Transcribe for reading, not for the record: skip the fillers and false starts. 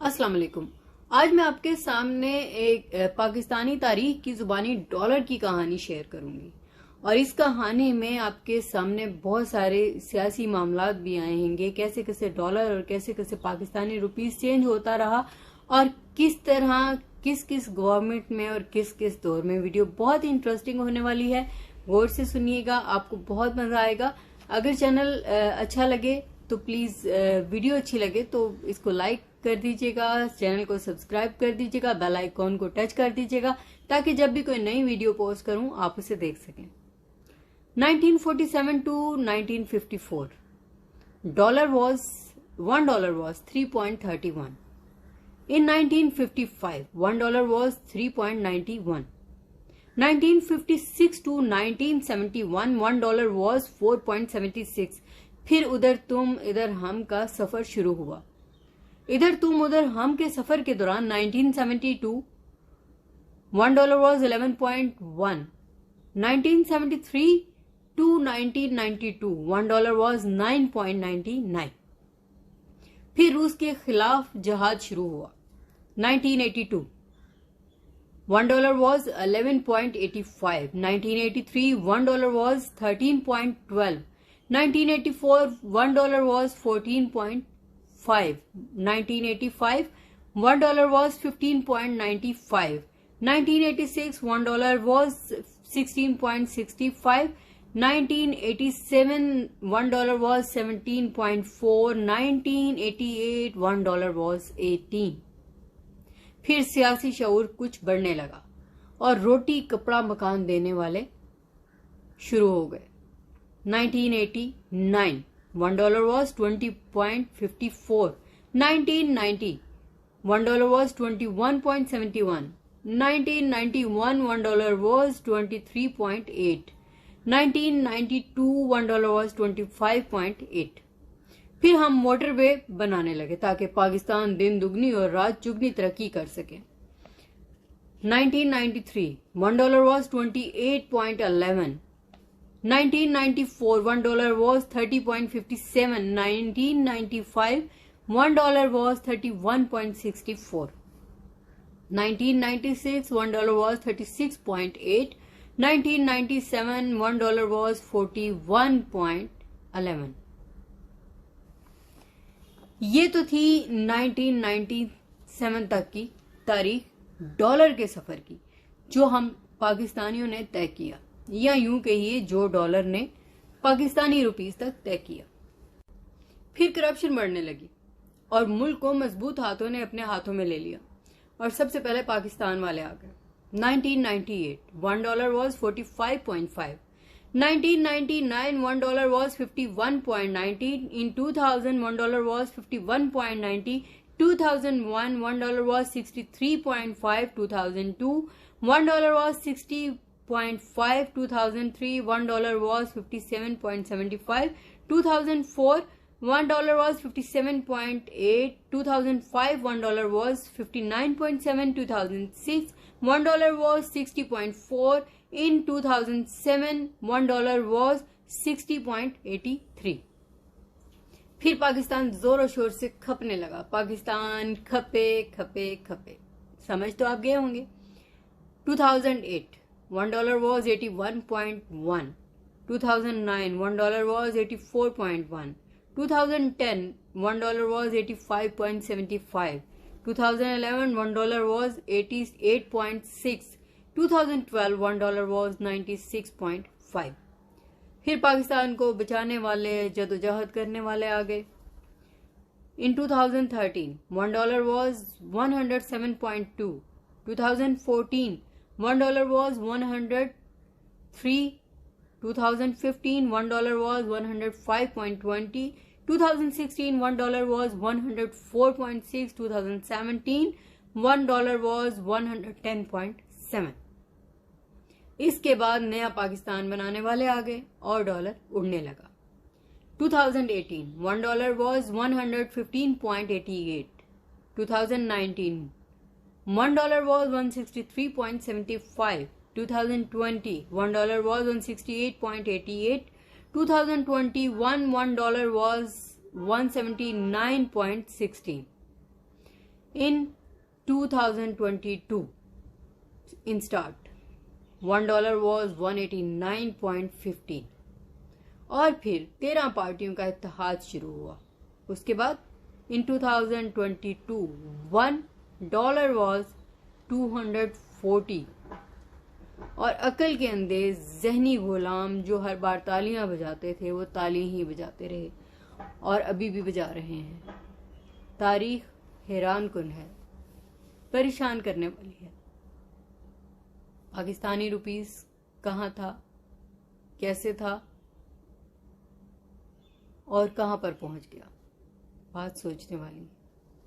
अस्सलाम वालेकुम। आज मैं आपके सामने एक पाकिस्तानी तारीख की जुबानी डॉलर की कहानी शेयर करूंगी और इस कहानी में आपके सामने बहुत सारे सियासी मामलात भी आएंगे, कैसे कैसे डॉलर और कैसे कैसे पाकिस्तानी रुपीस चेंज होता रहा और किस तरह किस किस गवर्नमेंट में और किस किस दौर में। वीडियो बहुत ही इंटरेस्टिंग होने वाली है, गौर से सुनिएगा, आपको बहुत मजा आएगा। अगर चैनल अच्छा लगे तो प्लीज वीडियो अच्छी लगे तो इसको लाइक कर दीजिएगा, चैनल को सब्सक्राइब कर दीजिएगा, बेल आइकॉन को टच कर दीजिएगा ताकि जब भी कोई नई वीडियो पोस्ट करूं आप उसे देख सकें। 1947 to 1954 $1 was 3.31. In 1955 $1 was 3.91. 1956 to 1971 $1 was 4.76. फिर उधर तुम इधर हम का सफर शुरू हुआ। इधर तुम उधर हम के सफर के दौरान 1972 $1 was 11.1. 1973 to 1992 $1 was 9.99. फिर रूस के खिलाफ जहाद शुरू हुआ। 1982 $1 was 11.85. 1983 $1 was 13.12. 1984 $1 was 14.5. 1985 $1 was 15.95. 1986 $1 was 16.65. 1987 $1 was 17.4. 1988 $1 was 18. फिर सियासी शऊर कुछ बढ़ने लगा और रोटी कपड़ा मकान देने वाले शुरू हो गए। 1989 $1 was 20.54. 1990 $1 was 21.71. 1991 $1 was 23.8. 1992 $1 was 25.8. फिर हम मोटरवे बनाने लगे ताकि पाकिस्तान दिन दुगनी और रात चुगनी तरक्की कर सके। 1993 $1 was 28.11. 1994 $1 was 30.57. 1995 $1 was 31.64. 1996 $1 was 36.8. 1997 $1 was 41.11. ये तो थी 1997 तक की तारीख डॉलर के सफर की जो हम पाकिस्तानियों ने तय किया, या यूं कहिए जो डॉलर ने पाकिस्तानी रुपीस तक तय किया। फिर करप्शन बढ़ने लगी और मुल्क को मजबूत हाथों ने अपने हाथों में ले लिया और सबसे पहले पाकिस्तान वाले आ गए। 1998 $1 was 45.5. 1999 $1 was 51.90. In 2000 $1 was 51.90. 2001 $1 was 63.5. 2002 $1 was 60.5. 2003 $1 was 57.75. 2004 $1 was 57.8. 2005 $1 was 59.7. 2006 $1 was 60.4. In 2007 $1 was 60.83. फिर पाकिस्तान जोरों शोर से खपने लगा। पाकिस्तान खपे खपे खपे, समझ तो आप गए होंगे। 2008 $1 was 81.1. 2009 $1 was 84.1. 2010 $1 was 85.75. 2011 $1 was 88.6. 2012 $1 was 96.5. फिर पाकिस्तान को बचाने वाले जदोजहद करने वाले आ गए। In 2013 $1 was 107.2. 2014 $1 was 103. 2015 $1 was 105.20. 2016 $1 was 104.6. 2017 $1 was 110.7. इसके बाद नया पाकिस्तान बनाने वाले आ गए और डॉलर उड़ने लगा। 2018 $1 was 115.88. 2019 $1 was 163.75. 2020 $1 was 168.88. 2021 $1 was 179.16. In 2022, in start, $1 was 189.15 और फिर 13 पार्टियों का इत्तेहाद शुरू हुआ। उसके बाद इन 2022 $1 was 240 और अकल के अंधे जहनी गुलाम जो हर बार तालियां बजाते थे वो तालियां ही बजाते रहे और अभी भी बजा रहे हैं। तारीख हैरान कुन है, परेशान करने वाली है। पाकिस्तानी रुपीस कहाँ था, कैसे था और कहाँ पर पहुंच गया, बात सोचने वाली।